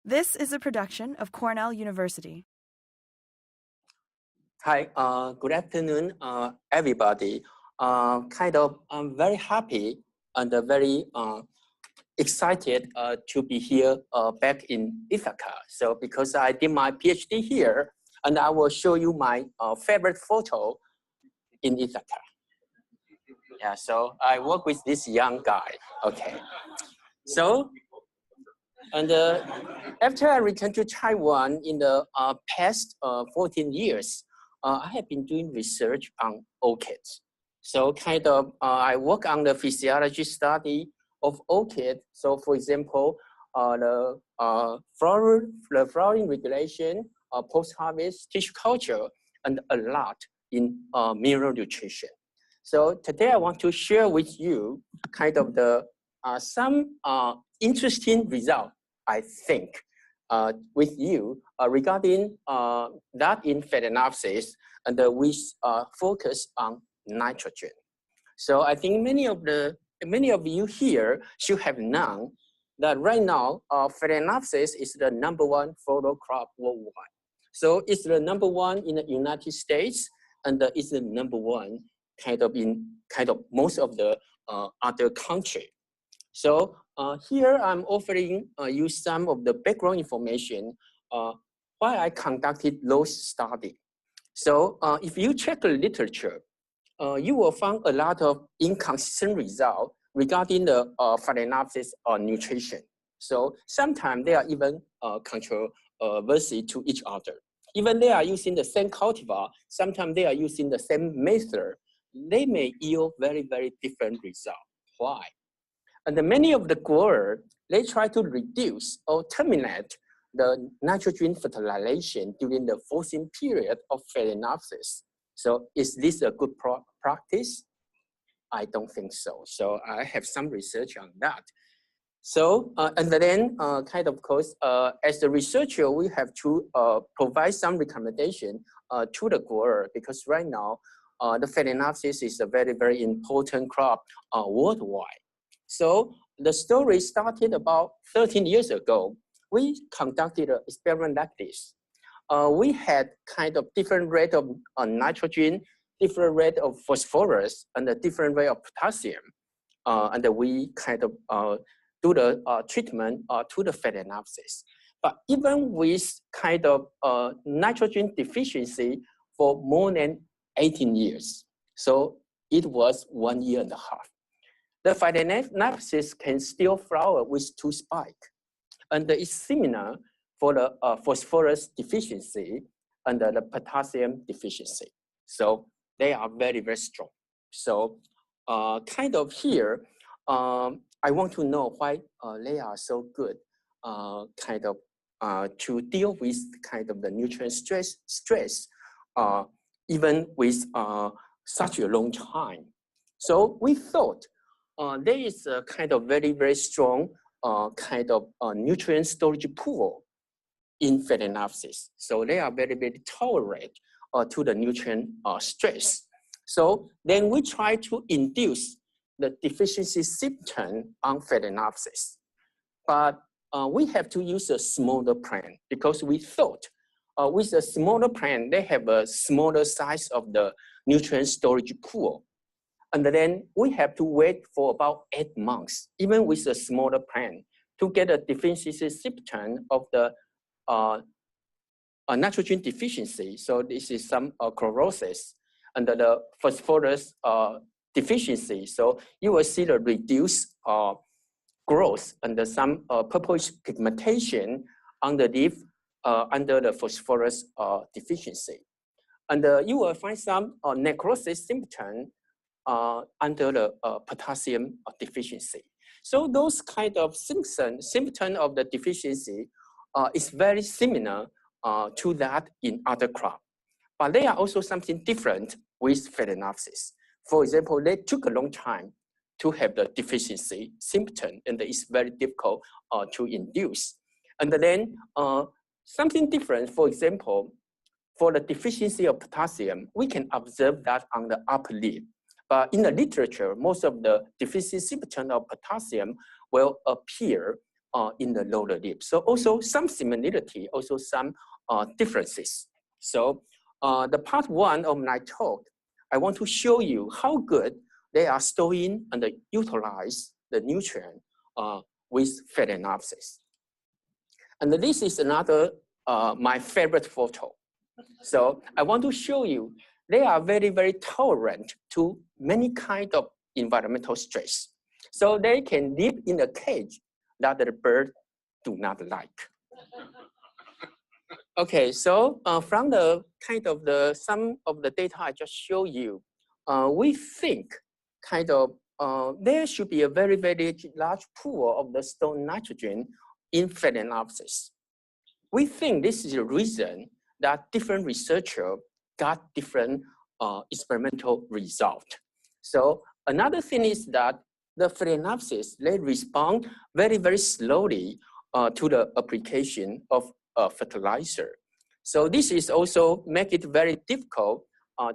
This is a production of Cornell University. Hi, good afternoon, everybody. I'm very happy and very excited to be here back in Ithaca. So because I did my PhD here, and I will show you my favorite photo in Ithaca. Yeah, so I work with this young guy, okay. So, and after I returned to Taiwan in the past 14 years, I have been doing research on orchids. So I work on the physiology study of orchid. So for example, the flowering regulation, post-harvest tissue culture, and a lot in mineral nutrition. So today I want to share with you some interesting result, I think, with you regarding that in Phalaenopsis, and we focus on nitrogen. So I think many of you here should have known that right now Phalaenopsis is the #1 photo crop worldwide. So it's the #1 in the United States, and it's the #1 in most of the other countries. So here I'm offering you some of the background information why I conducted those studies. So if you check the literature, you will find a lot of inconsistent results regarding the Phalaenopsis nutrition. So sometimes they are even controversial to each other. Even they are using the same cultivar, sometimes they are using the same method, they may yield very, very different results. Why? And many of the growers, they try to reduce or terminate the nitrogen fertilization during the forcing period of Phalaenopsis. So is this a good practice? I don't think so. So I have some research on that. So, and then as the researcher, we have to provide some recommendation to the grower, because right now, the Phalaenopsis is a very, very important crop worldwide. So the story started about 13 years ago. We conducted an experiment like this. We had different rate of nitrogen, different rate of phosphorus, and a different rate of potassium. And we do the treatment to the Phalaenopsis. But even with nitrogen deficiency for more than 18 years, so it was 1.5 years, the Phalaenopsis can still flower with 2 spikes. And it's similar for the phosphorus deficiency and the potassium deficiency. So they are very, very strong. So here, I want to know why they are so good to deal with the nutrient stress even with such a long time. So we thought there is a very, very strong nutrient storage pool in Phalaenopsis. So they are very, very tolerant to the nutrient stress. So then we try to induce the deficiency symptom on Phalaenopsis. But we have to use a smaller plant, because we thought with a smaller plant, they have a smaller size of the nutrient storage pool. And then we have to wait for about 8 months, even with a smaller plant, to get a deficiency symptom of the nitrogen deficiency. So this is some chlorosis, and the phosphorus deficiency. So you will see the reduced growth and some purplish pigmentation underneath under the phosphorus deficiency. And you will find some necrosis symptom under the potassium deficiency. So those of symptoms of the deficiency is very similar to that in other crops. But they are also something different with Phalaenopsis. For example, they took a long time to have the deficiency symptom, and it's very difficult to induce. And then something different, for example, for the deficiency of potassium, we can observe that on the upper leaf. But in the literature, most of the deficiency symptom of potassium will appear in the lower leaf. So also some similarity, also some differences. So the part one of my talk, I want to show you how good they are storing and utilize the nutrient with Phalaenopsis. And this is another my favorite photo. So I want to show you they are very, very tolerant to many kinds of environmental stress. So they can live in a cage that the bird do not like. Okay, so from the kind of some of the data I just showed you, we think kind of there should be a very, very large pool of the stone nitrogen in Phalaenopsis. We think this is the reason that different researchers got different experimental results. So another thing is that the Phalaenopsis, they respond very, very slowly to the application of fertilizer. So this is also make it very difficult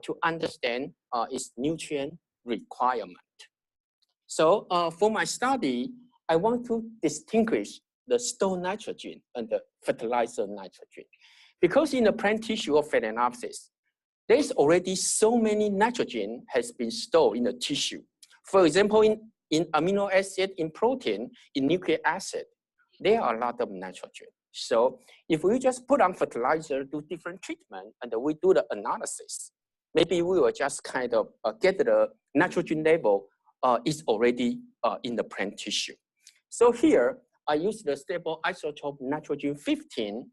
to understand its nutrient requirement. So for my study, I want to distinguish the stone nitrogen and the fertilizer nitrogen. Because in the plant tissue of Phalaenopsis, there's already so many nitrogen has been stored in the tissue. For example, in amino acid, in protein, in nucleic acid, there are a lot of nitrogen. So if we just put on fertilizer, do different treatment, and we do the analysis, maybe we will just kind of get the nitrogen level is already in the plant tissue. So here, I use the stable isotope nitrogen 15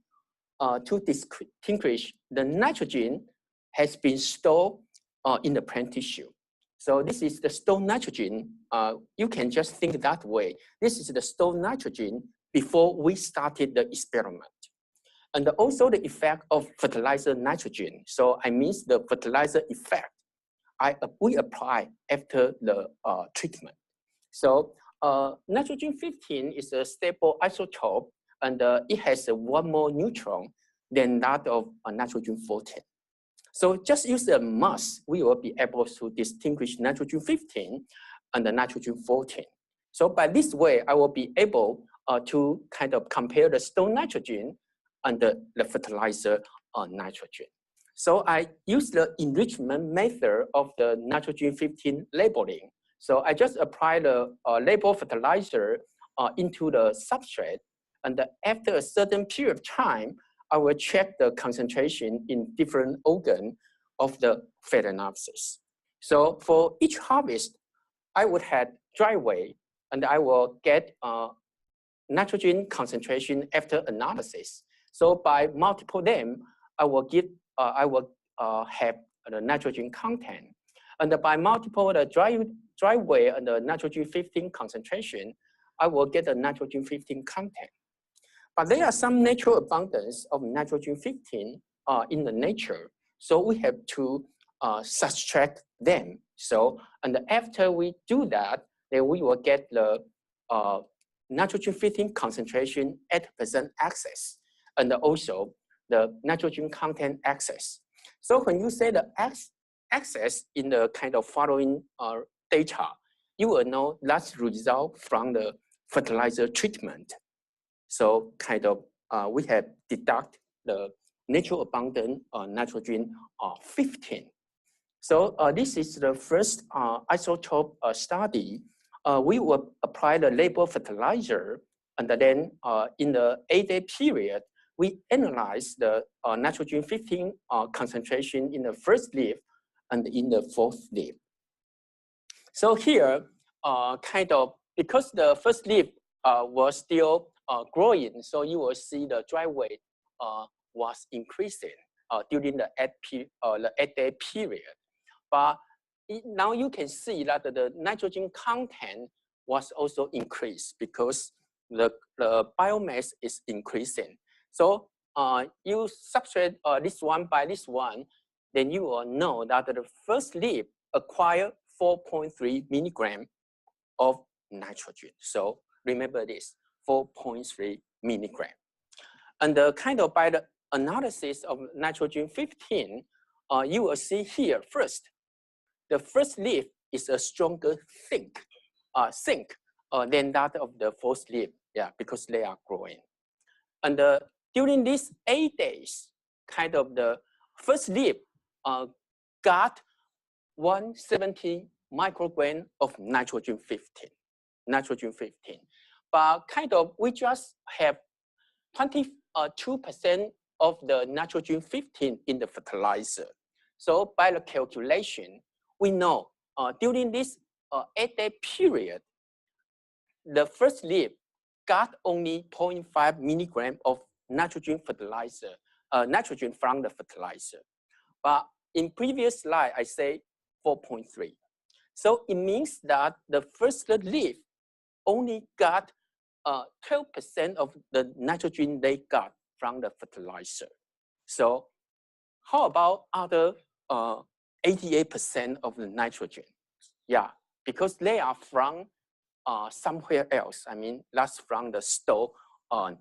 to distinguish the nitrogen has been stored in the plant tissue. So this is the stone nitrogen. You can just think that way. This is the stone nitrogen before we started the experiment. And also the effect of fertilizer nitrogen. So I mean the fertilizer effect we apply after the treatment. So nitrogen 15 is a stable isotope, and it has one more neutron than that of nitrogen 14. So just use the mass, we will be able to distinguish nitrogen 15 and the nitrogen 14. So by this way, I will be able to kind of compare the stone nitrogen and the fertilizer nitrogen. So I use the enrichment method of the nitrogen 15 labeling. So I just apply the label fertilizer into the substrate, and after a certain period of time, I will check the concentration in different organs of the Phalaenopsis. So for each harvest, I would have dry weight, and I will get nitrogen concentration after analysis. So by multiple them, I will have the nitrogen content, and by multiple the dry weight and the nitrogen 15 concentration, I will get the nitrogen 15 content. But there are some natural abundance of nitrogen 15 in the nature, so we have to subtract them. So, and after we do that, then we will get the nitrogen 15 concentration at % axis, and also the nitrogen content axis. So when you say the axis in the kind of following data, you will know that's result from the fertilizer treatment. So kind of we have deduct the natural abundant nitrogen 15. So this is the first isotope study. We will apply the label fertilizer, and then in the 8-day period, we analyze the nitrogen 15 concentration in the first leaf and in the fourth leaf. So here, kind of, because the first leaf was still growing, so you will see the dry weight was increasing during the 8-day period. But now you can see that the nitrogen content was also increased because the biomass is increasing. So you subtract this one by this one, then you will know that the first leaf acquired 4.3 milligram of nitrogen. So remember this, 4.3 milligram. And kind of by the analysis of nitrogen 15, you will see here first, the first leaf is a stronger zinc than that of the fourth leaf. Yeah, because they are growing. And during these 8 days, kind of the first leaf got 170 microgram of nitrogen 15. But kind of we just have 22% of the nitrogen 15 in the fertilizer. So by the calculation, we know during this 8-day period, the first leaf got only 0.5 milligram of nitrogen fertilizer, nitrogen from the fertilizer. But in previous slide, I say 4.3. So it means that the first leaf only got 12% of the nitrogen they got from the fertilizer. So how about other 88% of the nitrogen? Yeah, because they are from somewhere else. I mean, that's from the stored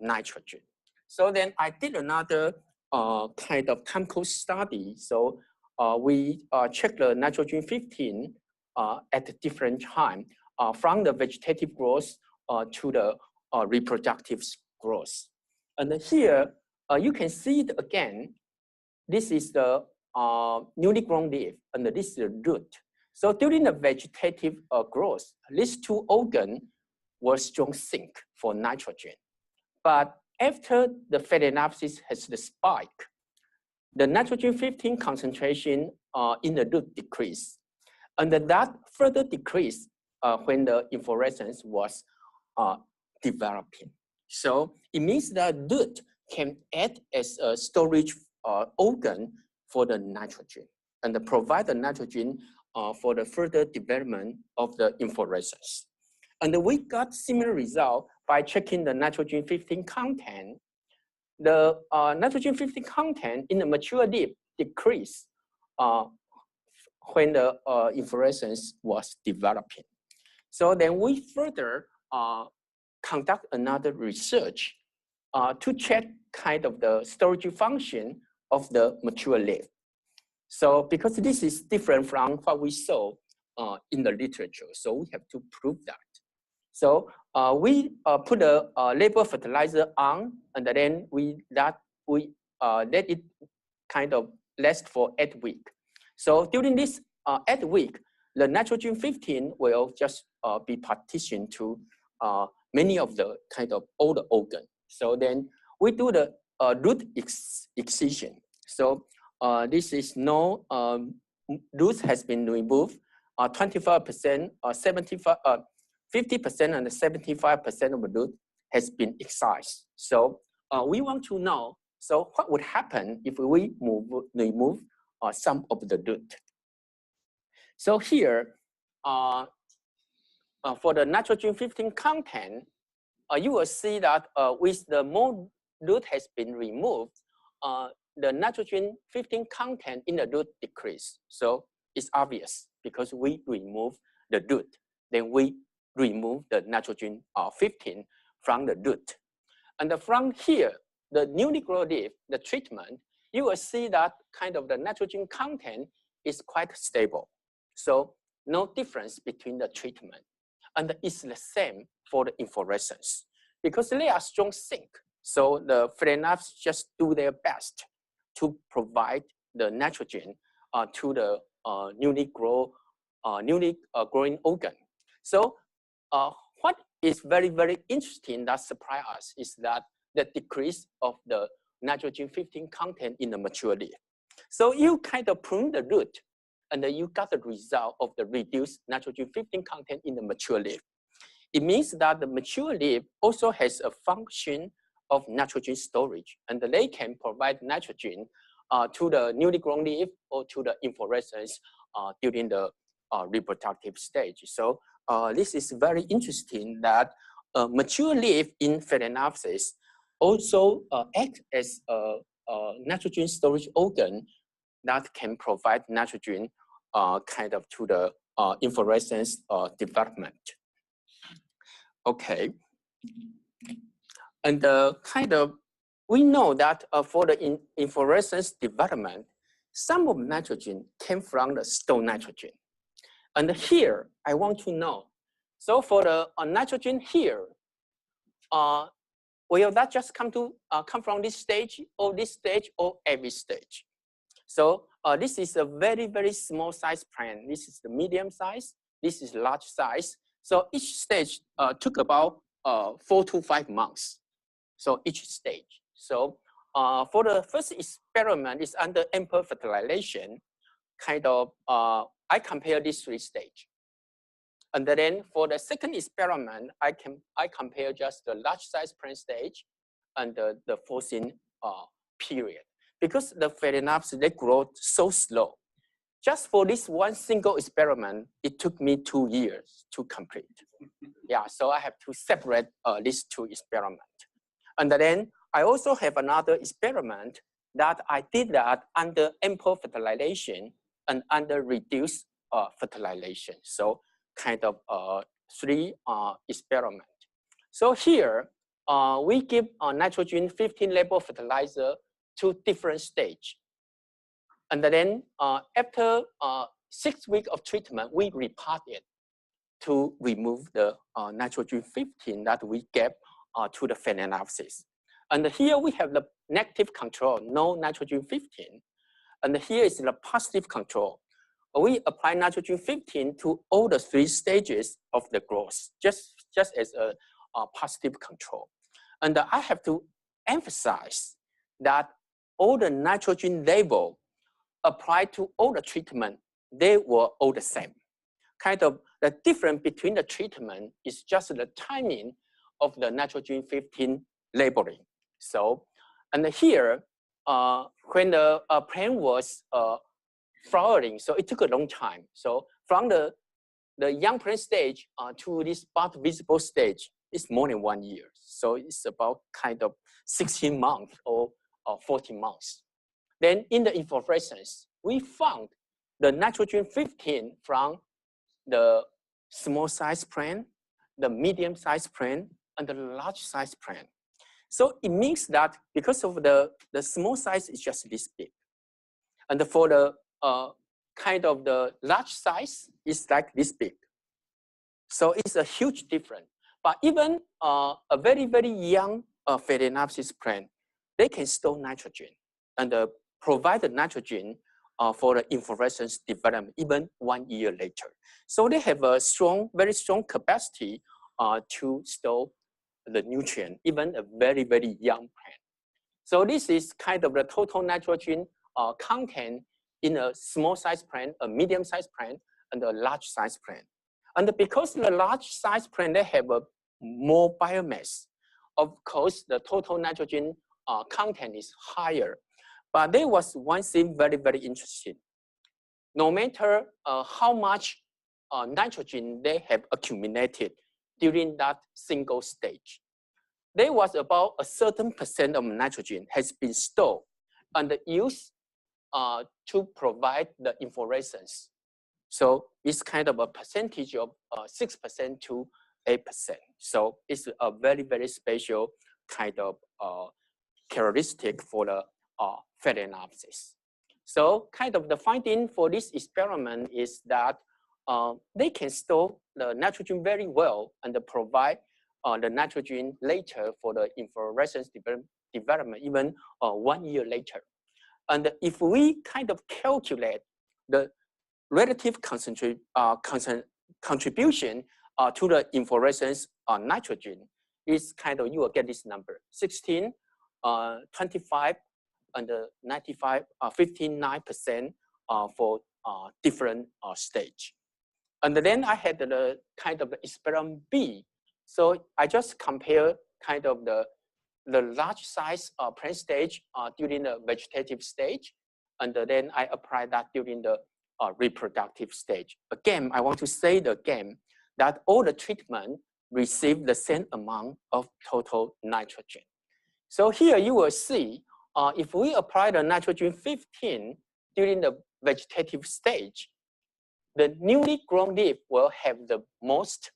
nitrogen. So then I did another kind of chemical study. So we checked the nitrogen 15 at a different time from the vegetative growth to the reproductive growth. And here you can see it again. This is the newly grown leaf, and this is the root. So during the vegetative growth, these two organs were strong sink for nitrogen. But after the Phalaenopsis has the spike, the nitrogen 15 concentration in the root decreased. And that further decreased when the inflorescence was developing. So it means that root can act as a storage organ for the nitrogen and provide the nitrogen for the further development of the inflorescence. And we got similar result by checking the nitrogen 15 content. The nitrogen 15 content in the mature leaf decreased when the inflorescence was developing. So then we further conduct another research to check kind of the storage function of the mature leaf. So because this is different from what we saw in the literature, so we have to prove that. So we put a label fertilizer on, and then we let it kind of last for 8 weeks. So during this 8 weeks, the nitrogen 15 will just be partitioned to many of the kind of older organs. So then we do the root excision. So this is no root has been removed. 25%, 75, 50% and 75% of the root has been excised. So we want to know, so what would happen if we remove some of the root? So here, for the nitrogen 15 content, you will see that with the more root has been removed, the nitrogen 15 content in the root decrease. So it's obvious because we remove the root, then we remove the nitrogen 15 from the root. And from here, the newly grown leaf, the treatment, you will see that kind of the nitrogen content is quite stable. So no difference between the treatment. And it's the same for the inflorescence because they are strong sink. So the Phalaenopsis just do their best to provide the nitrogen to the newly growing organ. So what is very, very interesting that surprised us is that the decrease of the nitrogen 15 content in the mature leaf. So you kind of prune the root, and then you got the result of the reduced nitrogen 15 content in the mature leaf. It means that the mature leaf also has a function of nitrogen storage, and they can provide nitrogen to the newly grown leaf or to the inflorescence during the reproductive stage. So this is very interesting that mature leaf in Phalaenopsis also act as a nitrogen storage organ that can provide nitrogen kind of to the inflorescence development. Okay, and kind of we know that for the inflorescence development, some of nitrogen came from the stored nitrogen. And here I want to know, so for the nitrogen here, will that just come from this stage or every stage? So this is a very, very small size plant. This is the medium size. This is large size. So each stage took about 4 to 5 months. So each stage. So for the first experiment is under ample fertilization. I compare these 3 stages. And then for the second experiment, I compare just the large size plant stage and the forcing period. Because the Phalaenopsis, they grow so slow. Just for this one single experiment, it took me 2 years to complete. Yeah, so I have to separate these 2 experiments. And then I also have another experiment that I did that under ample fertilization and under reduced fertilization. So 3 experiments. So here, we give nitrogen 15 label fertilizer to different stages. And then after 6 weeks of treatment, we repot it to remove the nitrogen 15 that we gave to the Phalaenopsis. And here we have the negative control, no nitrogen 15. And here is the positive control. We apply nitrogen 15 to all the 3 stages of the growth, just as a positive control. And I have to emphasize that all the nitrogen level applied to all the treatment, they were all the same. The difference between the treatment is just the timing of the nitrogen 15 labeling. So, and here, when the plant was flowering, so it took a long time. So from the young plant stage to this bud visible stage, it's more than 1 year. So it's about 16 months or 14 months. Then in the inflorescence, we found the nitrogen 15 from the small size plant, the medium size plant, and the large size plant. So it means that because of the small size is just this big. And for the the large size is like this big. So it's a huge difference. But even a very, very young Phalaenopsis plant, they can store nitrogen and provide the nitrogen for the inflorescence development even 1 year later. So they have a very strong capacity to store the nutrient, even a very, very young plant. So this is the total nitrogen content in a small size plant, a medium size plant, and a large size plant. And because the large size plant, they have a more biomass. Of course, the total nitrogen content is higher. But there was one thing very, very interesting. No matter how much nitrogen they have accumulated during that single stage, there was about a certain % of nitrogen has been stored and used to provide the inflorescence. So it's a percentage of 6% to 8%. So it's a very, very special characteristic for the Phalaenopsis. So the finding for this experiment is that they can store the nitrogen very well and provide the nitrogen later for the inflorescence development, even 1 year later. And if we calculate the relative contribution to the inflorescence nitrogen, is you will get this number: 16, 25, and 95, 59% for different stage. And then I had the experiment B. So I just compare the large size plant stage during the vegetative stage, and then I apply that during the reproductive stage. Again, I want to say again that all the treatment receive the same amount of total nitrogen. So here you will see, if we apply the nitrogen 15 during the vegetative stage, the newly grown leaf will have the most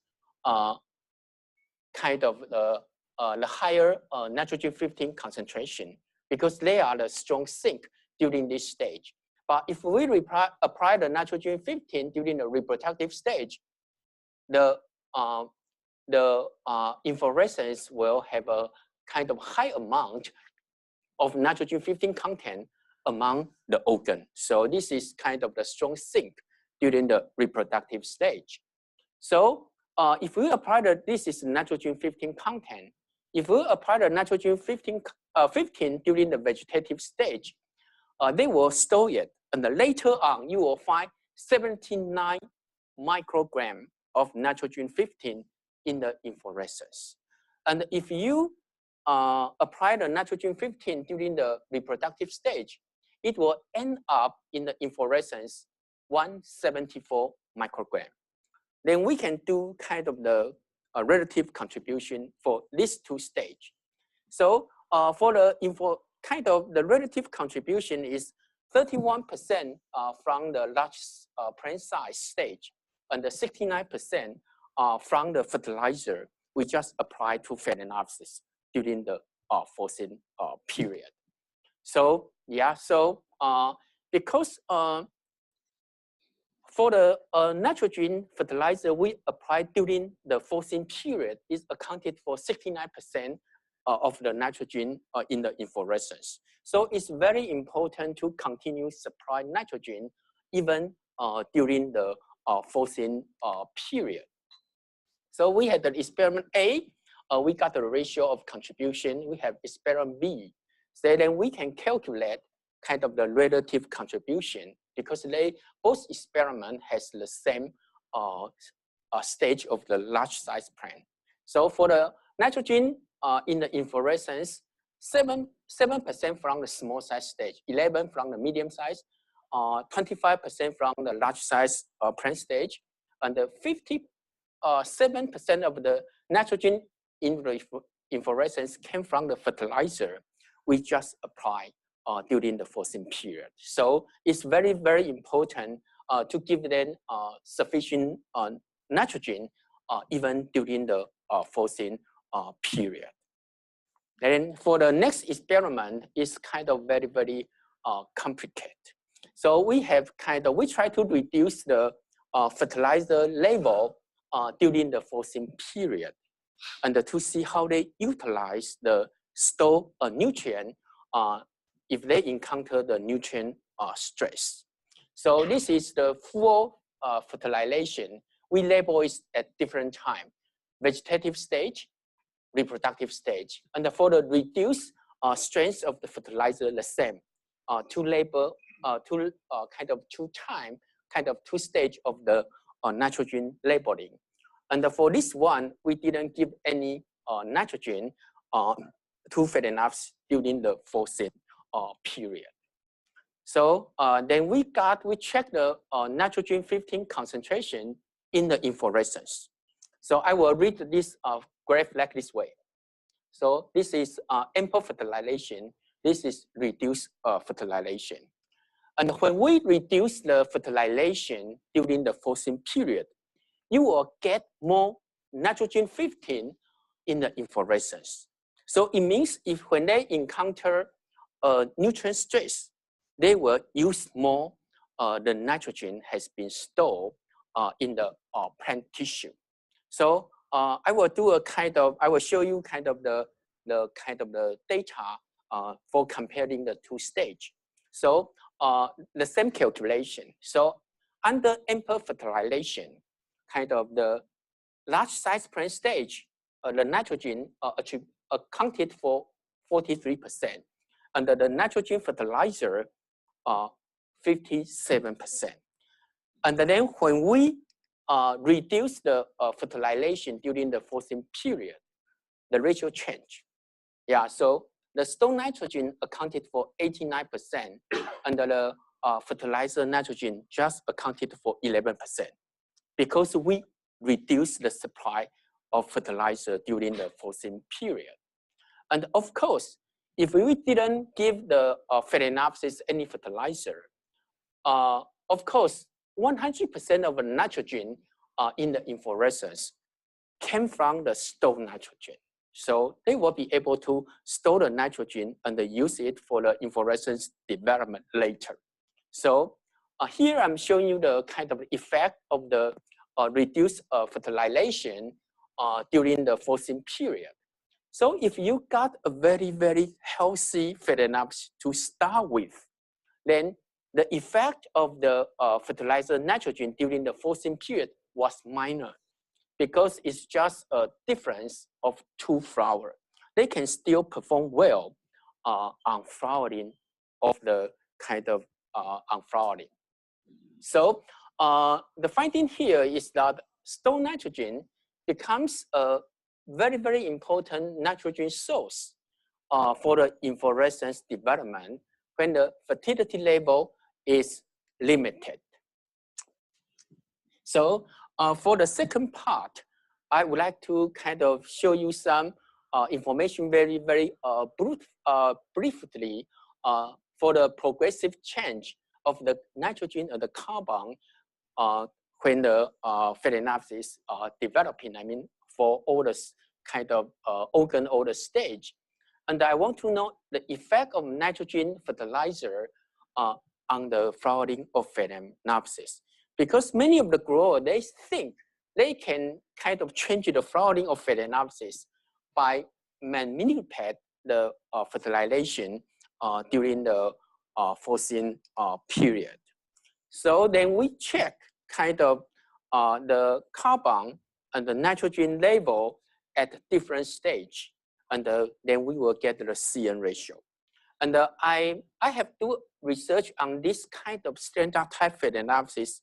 the higher nitrogen 15 concentration, because they are the strong sink during this stage. But if we apply the nitrogen 15 during the reproductive stage, the the inflorescence will have a kind of high amount of nitrogen 15 content among the organ. So this is kind of the strong sink during the reproductive stage. So if we apply this is nitrogen 15 content. If we apply the nitrogen 15 during the vegetative stage, they will store it, and later on you will find 79 microgram of nitrogen 15 in the inflorescence. And if you apply the nitrogen 15 during the reproductive stage, it will end up in the inflorescence 174 microgram. Then we can do kind of the relative contribution for these two stages. So for the kind of the relative contribution is 31% from the large plant size stage, and the 69% from the fertilizer we just applied to Phalaenopsis during the forcing period. So yeah, so because for the nitrogen fertilizer we applied during the forcing period is accounted for 69% of the nitrogen in the inflorescence. So it's very important to continue supply nitrogen even during the forcing period. So we had the experiment A, we got the ratio of contribution. We have experiment B. So then we can calculate kind of the relative contribution because both experiment has the same stage of the large size plant. So for the nitrogen in the inflorescence, 7% from the small size stage, 11 from the medium size, 25% from the large size plant stage, and the 57% of the nitrogen in the inflorescence came from the fertilizer we just applied during the forcing period. So it's very, very important to give them sufficient nitrogen even during the forcing period. Then for the next experiment, it's kind of very, very complicated. So we try to reduce the fertilizer level during the forcing period, and to see how they utilize the stored nutrient if they encounter the nutrient stress. So this is the full fertilization. We label it at different time: vegetative stage, reproductive stage, and for the reduced strength of the fertilizer, the same. To label two stage of the nitrogen labeling. And for this one, we didn't give any nitrogen to Phalaenopsis during the forcing period. So then we checked the nitrogen 15 concentration in the inflorescence. So I will read this graph like this way. So this is ample fertilization. This is reduced fertilization. And when we reduce the fertilization during the forcing period, you will get more nitrogen 15 in the inflorescence. So it means when they encounter nutrient stress, they will use more the nitrogen has been stored in the plant tissue. So I will show you the data for comparing the two stages. So the same calculation. So under ample fertilization, the large size plant stage, the nitrogen accounted for 43%. Under the nitrogen fertilizer, 57%. And then when we reduce the fertilization during the forcing period, the ratio changed. Yeah, so the stored nitrogen accounted for 89%, and the fertilizer nitrogen just accounted for 11%, because we reduced the supply of fertilizer during the forcing period. And of course, if we didn't give the Phalaenopsis any fertilizer, of course, 100% of the nitrogen in the inflorescence came from the stored nitrogen. So they will be able to store the nitrogen and use it for the inflorescence development later. So here I'm showing you the effect of the reduced fertilization during the forcing period. So if you got a very, very healthy Phalaenopsis to start with, then the effect of the fertilizer nitrogen during the forcing period was minor because it's just a difference of two flowers. They can still perform well on flowering of the kind of unflowering. So the finding here is that stone nitrogen becomes a very, very important nitrogen source for the inflorescence development when the fertility level is limited. So for the second part, I would like to kind of show you some information very, very briefly for the progressive change of the nitrogen or the carbon when the Phalaenopsis developing, I mean, for all the kind of organ or the stage. And I want to know the effect of nitrogen fertilizer on the flowering of Phalaenopsis. Because many of the growers, they think they can kind of change the flowering of Phalaenopsis by manipulate the fertilization during the forcing period. So then we check kind of the carbon and the nitrogen level at different stage, and then we will get the CN ratio. And I have do research on this kind of standard type Phalaenopsis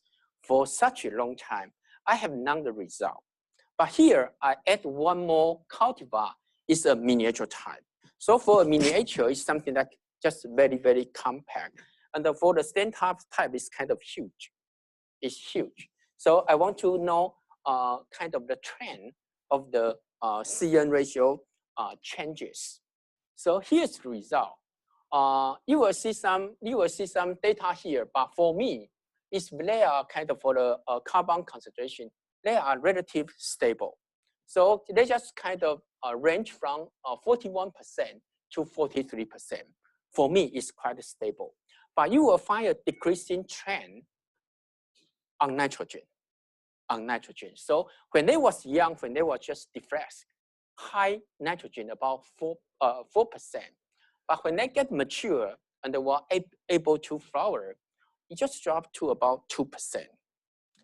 for such a long time. I have none the result. But here I add one more cultivar, is a miniature type. So for a miniature, it's something that just very, very compact. And for the standard type, it's kind of huge. It's huge. So I want to know kind of the trend of the CN ratio changes. So here's the result. You will see some data here, but for me, they are kind of for the carbon concentration, they are relatively stable. So they just kind of range from 41% to 43%. For me, it's quite stable. But you will find a decreasing trend on nitrogen. So when they was young, when they were just diffused, high nitrogen, about 4%. But when they get mature and they were able to flower, it just dropped to about 2%.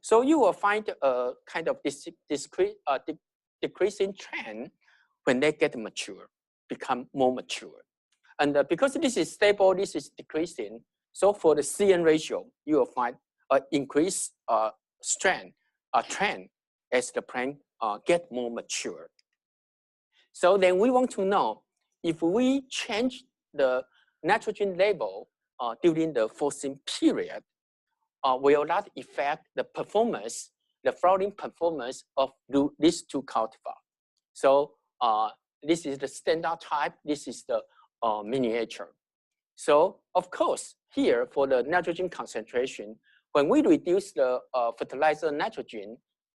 So you will find a kind of decreasing trend when they get mature, become more mature. And because this is stable, this is decreasing, so for the CN ratio, you will find an increased trend as the plant get more mature. So then we want to know if we change the nitrogen level during the forcing period, will that affect the performance, the flowering performance of these two cultivars? So this is the standard type, this is the miniature. So of course, here for the nitrogen concentration, when we reduce the fertilizer nitrogen,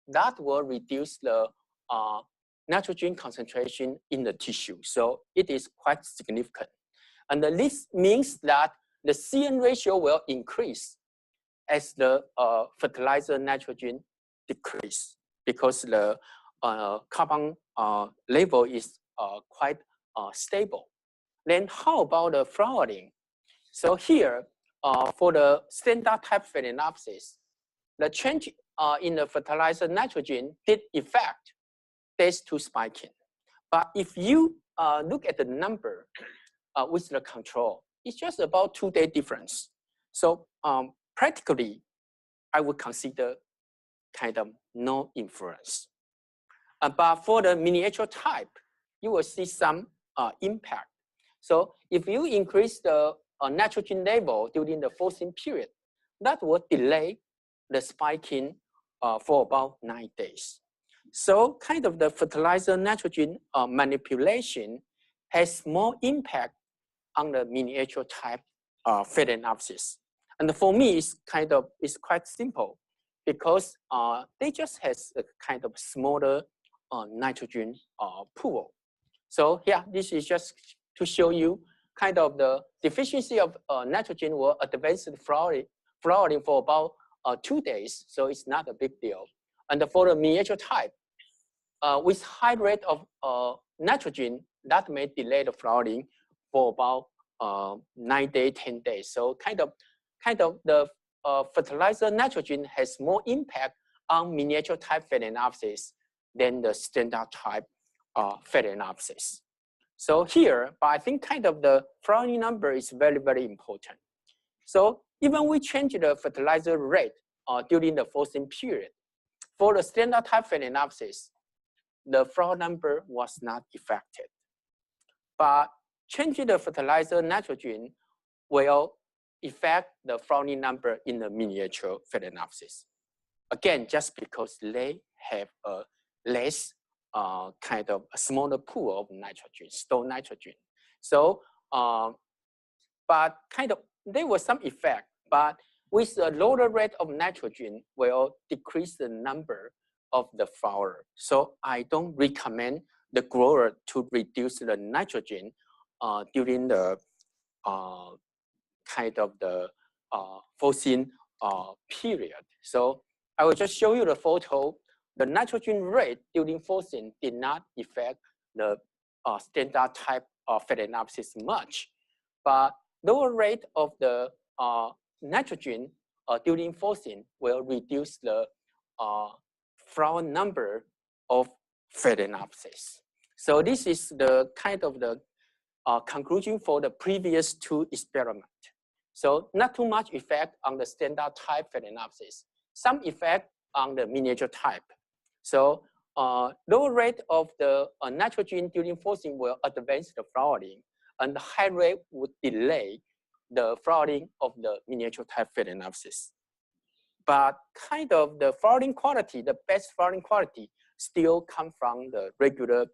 that will reduce the nitrogen concentration in the tissue. So it is quite significant. And this means that the CN ratio will increase as the fertilizer nitrogen decrease because the carbon level is quite stable. Then how about the flowering? So here, for the standard type Phalaenopsis, the change in the fertilizer nitrogen did affect days to spiking. But if you look at the number with the control, it's just about 2-day difference. So practically, I would consider kind of no influence. But for the miniature type, you will see some impact. So if you increase the nitrogen level during the forcing period, that will delay the spiking for about 9 days. So kind of the fertilizer nitrogen manipulation has more impact on the miniature type Phalaenopsis. And for me, it's quite simple because they just has a kind of smaller nitrogen pool. So yeah, this is just to show you kind of the deficiency of nitrogen will advance the flowering for about 2 days. So it's not a big deal. And for the miniature type, with high rate of nitrogen, that may delay the flowering for about 9 days, 10 days. So kind of the fertilizer nitrogen has more impact on miniature type Phalaenopsis than the standard type Phalaenopsis. So here, but I think kind of the flowering number is very, very important. So even we change the fertilizer rate during the forcing period, for the standard type Phalaenopsis, the flower number was not affected. But changing the fertilizer nitrogen will affect the flowering number in the miniature Phalaenopsis. Again, just because they have a less kind of a smaller pool of nitrogen, stored nitrogen. So, but kind of there was some effect, but with a lower rate of nitrogen will decrease the number of the flower. So I don't recommend the grower to reduce the nitrogen during the kind of the forcing period. So I will just show you the photo. The nitrogen rate during forcing did not affect the standard type of Phalaenopsis much, but lower rate of the nitrogen during forcing will reduce the flower number of Phalaenopsis. So this is the kind of the conclusion for the previous two experiments. So not too much effect on the standard type Phalaenopsis, some effect on the miniature type. So lower rate of the nitrogen during forcing will advance the flowering, and the high rate would delay the flowering of the miniature type Phalaenopsis. But kind of the flowering quality, the best flowering quality still come from the regular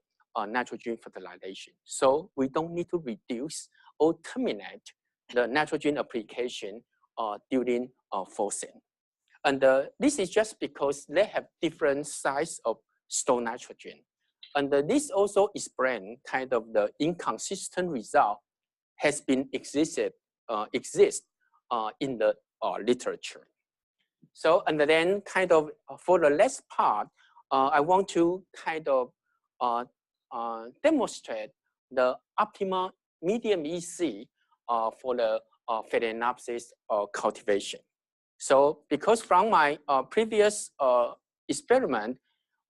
nitrogen fertilization. So we don't need to reduce or terminate the nitrogen application during forcing. And this is just because they have different size of stored nitrogen. And this also explains kind of the inconsistent result has been exist in the literature. So, and then kind of for the last part, I want to kind of demonstrate the optimal medium EC for the Phalaenopsis cultivation. So because from my previous experiment,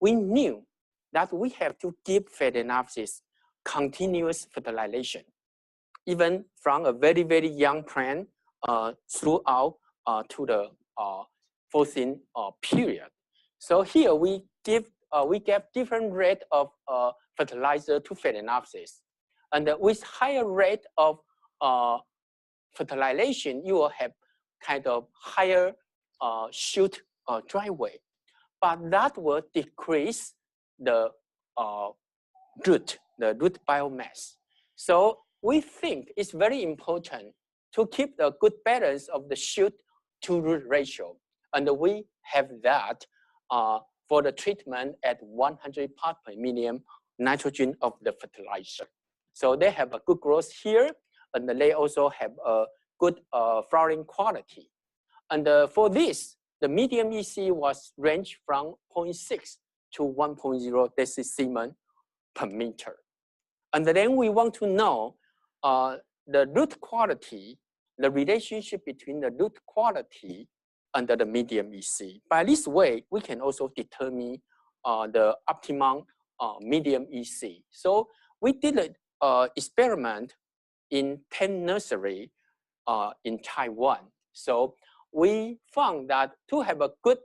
we knew that we have to give Phalaenopsis continuous fertilization, even from a very, very young plant throughout to the forcing period. So here we give different rate of fertilizer to Phalaenopsis, and with higher rate of fertilization, you will have kind of higher shoot dry weight, but that will decrease the root biomass. So we think it's very important to keep the good balance of the shoot to root ratio, and we have that for the treatment at 100 parts per million nitrogen of the fertilizer. So they have a good growth here, and they also have a good flowering quality. And for this, the medium EC was ranged from 0.6 to 1.0 decisiemens per meter. And then we want to know the root quality, the relationship between the root quality and the medium EC. By this way, we can also determine the optimum medium EC. So we did an experiment in 10 nurseries in Taiwan. So we found that to have a good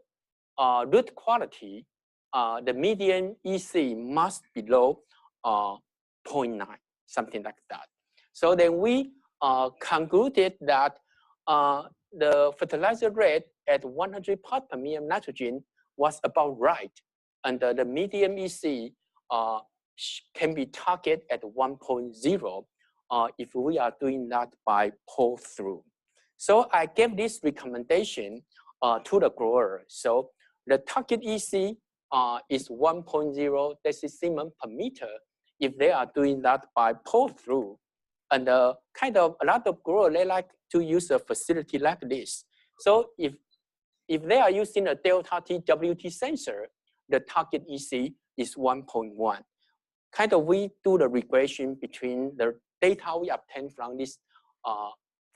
root quality, the median EC must be below 0.9, something like that. So then we concluded that the fertilizer rate at 100 parts per million nitrogen was about right, and the medium EC can be targeted at 1.0 if we are doing that by pull through. So I gave this recommendation to the grower. So the target EC is 1.0 decisiemens per meter if they are doing that by pull through. And kind of a lot of growers, they like to use a facility like this. So if they are using a delta T WT sensor, the target EC is 1.1. Kind of we do the regression between the data we obtain from this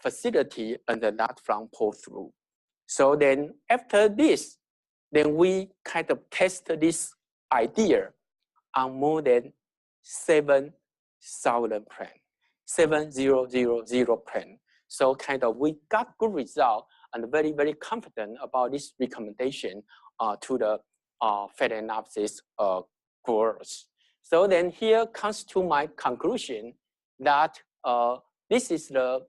facility and that from pull-through. So then after this, then we kind of test this idea on more than 7,000 plants, 7,000 plants. So kind of we got good result and very, very confident about this recommendation to the Phalaenopsis growers. So then here comes to my conclusion that this is the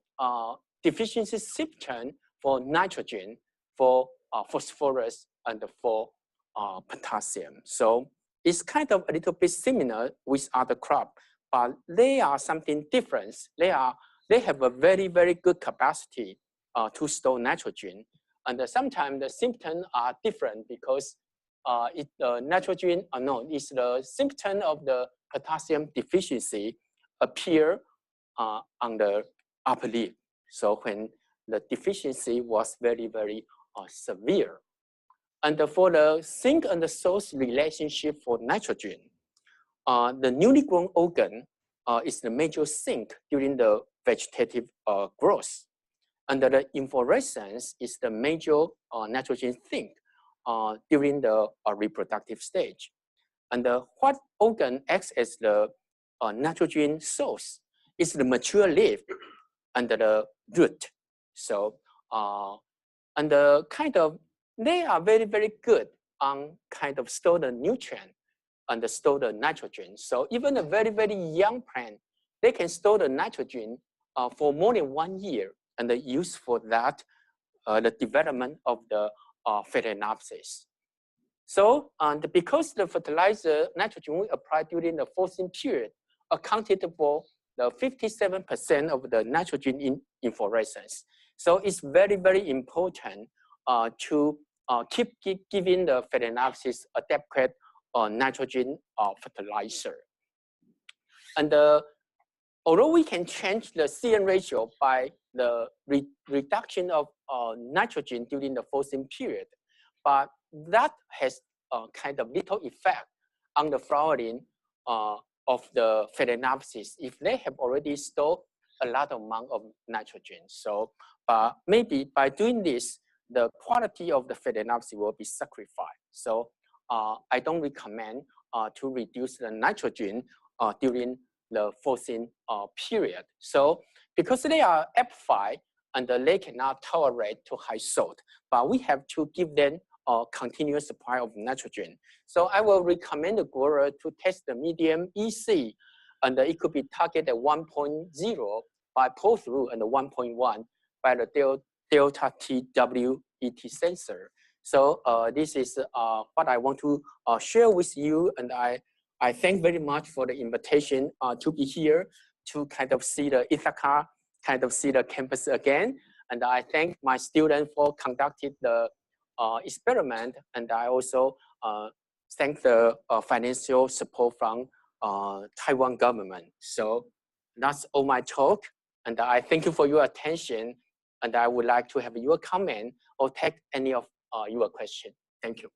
deficiency symptom for nitrogen, for phosphorus, and for potassium. So it's kind of a little bit similar with other crops, but they are something different. They have a very, very good capacity to store nitrogen. And sometimes the symptoms are different because it's the symptom of the potassium deficiency appear on the upper lip. So when the deficiency was very, very severe. And for the sink and the source relationship for nitrogen, the newly grown organ is the major sink during the vegetative growth. And the inflorescence is the major nitrogen sink during the reproductive stage. And what organ acts as the nitrogen source is the mature leaf and the root. So, and the kind of, they are very, very good on kind of store the nutrient and store the nitrogen. So even a very, very young plant, they can store the nitrogen for more than 1 year and they use for that the development of the Phalaenopsis. So because the fertilizer nitrogen we apply during the forcing period accounted for the 57% of the nitrogen in inflorescence. So it's very, very important to keep giving the Phalaenopsis adequate nitrogen fertilizer. And although we can change the CN ratio by the reduction of nitrogen during the forcing period, but that has kind of little effect on the flowering of the Phalaenopsis if they have already stored a lot amount of nitrogen. So maybe by doing this, the quality of the Phalaenopsis will be sacrificed. So I don't recommend to reduce the nitrogen during the forcing period. So because they are epiphyte and they cannot tolerate to high salt, but we have to give them a continuous supply of nitrogen. So I will recommend the grower to test the medium EC, and it could be targeted at 1.0 by pull-through and 1.1 by the delta TWET sensor. So this is what I want to share with you, and I thank very much for the invitation to be here to kind of see the Ithaca, kind of see the campus again. And I thank my students for conducting the experiment, and I also thank the financial support from Taiwan government. So that's all my talk, and I thank you for your attention, and I would like to have your comment or take any of your question. Thank you.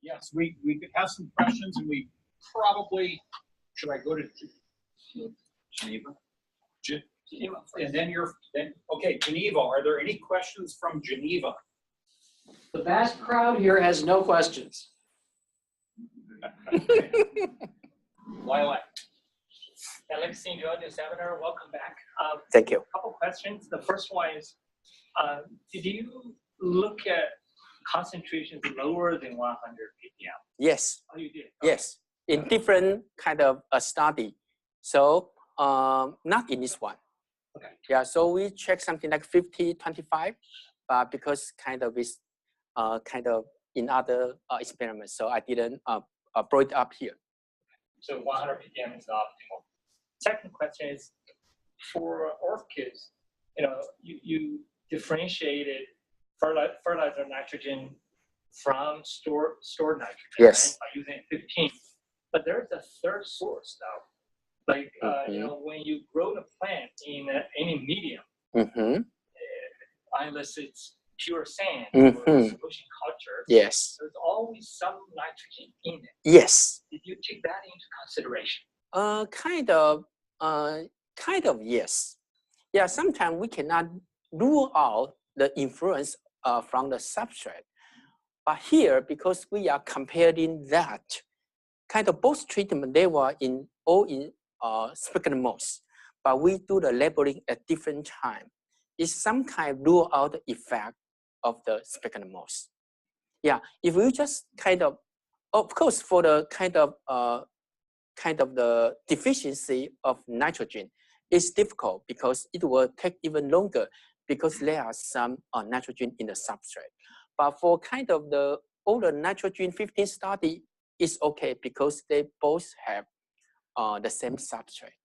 Yes, we could have some questions, and we probably, should I go to Geneva? Geneva. And then okay, Geneva, are there any questions from Geneva? The vast crowd here has no questions. Lilac. Alex, enjoyed the seminar. Welcome back. Thank you. A couple questions. The first one is, did you look at concentrations lower than 100 ppm? Yes. Oh, you did? Okay. Yes, in different kind of a study. So not in this one. Okay. Yeah, so we check something like 50, 25, but because kind of is kind of in other experiments, so I didn't brought it up here. So 100 ppm is the optimal. Second question is, for orchids, you differentiated fertilizer nitrogen from stored nitrogen, Yes. right, by using 15. But there's a third source now. Like when you grow the plant in any medium, unless it's pure sand Mhm. or solution culture, Yes. there's always some nitrogen in it. Yes. Did you take that into consideration? Kind of yes. Yeah, sometimes we cannot rule out the influence from the substrate. But here, because we are comparing that, kind of both treatment, they were all in spectrum moss, but we do the labeling at different time. It's some kind of rule out the effect of the spectrum moss. Yeah, if we just kind of course, for the kind of the deficiency of nitrogen, it's difficult because it will take even longer because there are some nitrogen in the substrate. But for kind of all the nitrogen 15 study is okay because they both have the same substrate.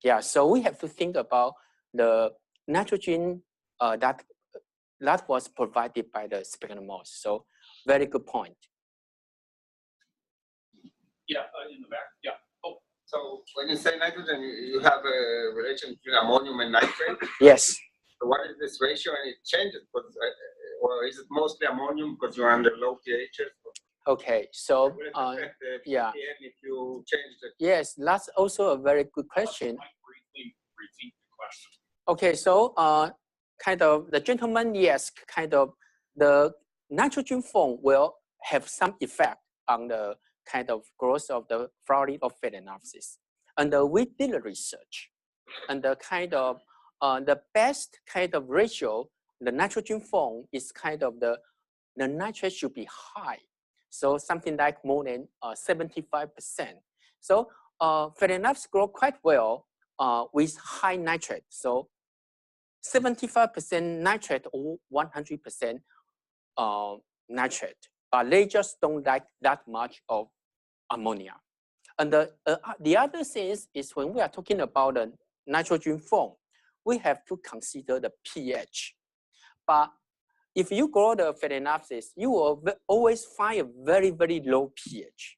Yeah, so we have to think about the nitrogen that was provided by the spectrum moss. So very good point. Yeah, in the back. Yeah. Oh, So when you say nitrogen, you have a relation between ammonium and nitrate. Yes. So what is this ratio, and it changes, or is it mostly ammonium because you're under low pHs? Okay, so Will it affect the yeah. PTN if you change the? Yes, that's also a very good question. might briefly repeat the question. Okay, so kind of the gentleman, yes, kind of the nitrogen form will have some effect on the kind of growth of the flowering of Phalaenopsis. And we did the research, and the kind of the best kind of ratio, the nitrogen form is kind of the nitrate should be high. So something like more than 75%. So Phalaenopsis grow quite well with high nitrate. So 75% nitrate or 100% nitrate, but they just don't like that much of ammonia. And the other thing is when we are talking about the nitrogen form, we have to consider the pH. But if you grow the Phalaenopsis, you will always find a very, very low pH.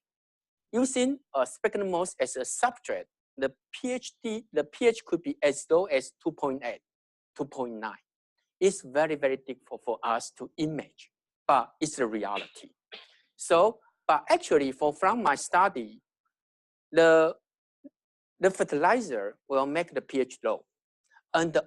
Using spectrum moss as a substrate, the pH could be as low as 2.8, 2.9. It's very, very difficult for us to image, but it's the reality. So, but actually, from my study, the fertilizer will make the pH low. And the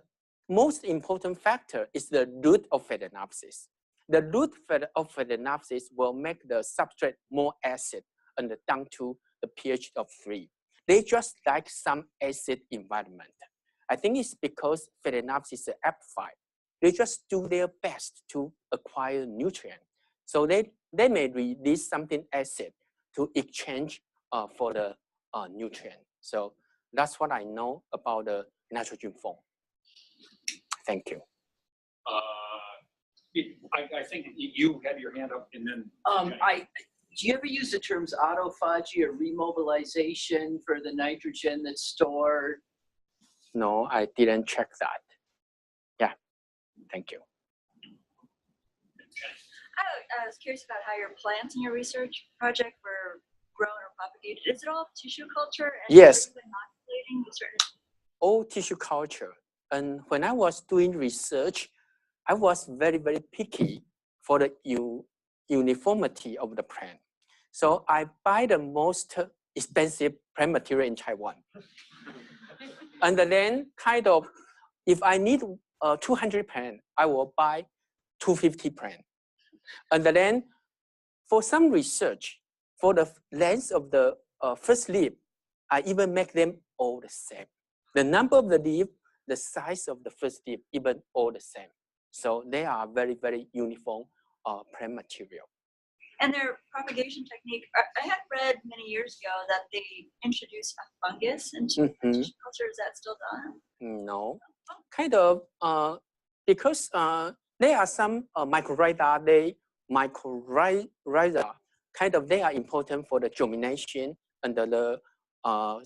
most important factor is the root of Phalaenopsis. The root of Phalaenopsis will make the substrate more acid and down to the pH of 3. They just like some acid environment. I think it's because Phalaenopsis is amplified. They just do their best to acquire nutrient. So they may release something acid to exchange for the nutrient. So that's what I know about the nitrogen form. Thank you. I think you had your hand up and then. Do you ever use the terms autophagy or remobilization for the nitrogen that's stored? No, I didn't check that. Yeah, thank you. I was curious about how your plants in your research project were grown or propagated. Is it all tissue culture? And Yes. inoculating with certain... All tissue culture. And when I was doing research, I was very, very picky for the uniformity of the plant. So I buy the most expensive plant material in Taiwan. And then kind of, if I need 200 plants, I will buy 250 plants. And then for some research, for the length of the first leaf, I even make them all the same. The number of the leaf, the size of the first leaf, even all the same. So they are very, very uniform plant material. And their propagation technique, I had read many years ago that they introduced a fungus into tissue culture. Is that still done? No, kind of, because there are some mycorrhiza, kind of, they are important for the germination and the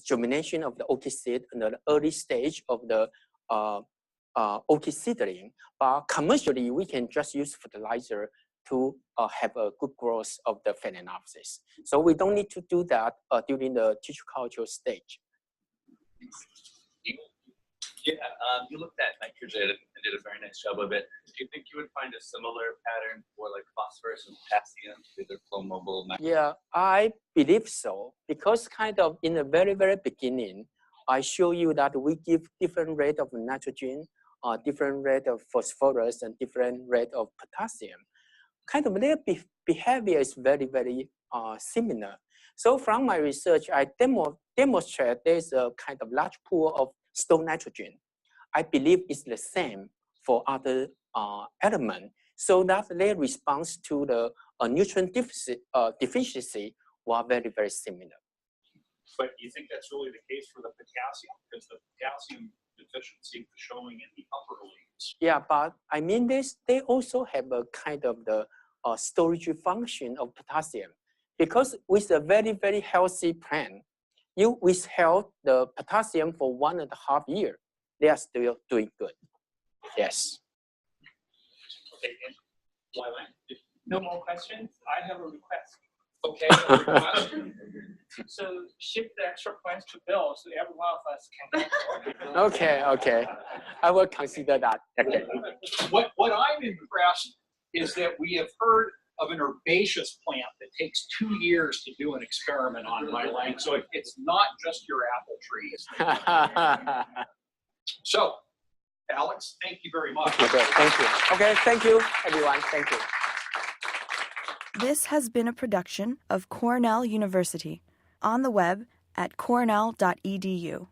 germination of the orchid seed and the early stage of the orchid seedling. But commercially, we can just use fertilizer to have a good growth of the Phalaenopsis. So we don't need to do that during the tissue culture stage. Yeah, you looked at nitrogen and did a very nice job of it. Do you think you would find a similar pattern for like phosphorus and potassium, either flow mobile? Yeah, I believe so, because kind of in the very, very beginning, I show you that we give different rate of nitrogen, different rate of phosphorus, and different rate of potassium. Kind of their behavior is very, very similar. So from my research, I demonstrate there's a kind of large pool of stored nitrogen. I believe it's the same for other elements, so that their response to the nutrient deficiency were very, very similar. But do you think that's really the case for the potassium? Because the potassium deficiency was showing in the upper leaves. Yeah, but I mean they also have a kind of the storage function of potassium, because with a very, very healthy plant, you withheld the potassium for 1.5 years, they are still doing good. Yes. Okay, and Wyland, No more questions? I have a request. okay, a request? So ship the extra plants to Bill so every one of us can. Okay. I will consider that. Okay. What I'm impressed is that we have heard of an herbaceous plant that takes 2 years to do an experiment on, Wyland. So it's not just your apple trees. So, Alex, thank you very much. Okay, thank you. Okay, thank you, everyone. Thank you. This has been a production of Cornell University, on the web at cornell.edu.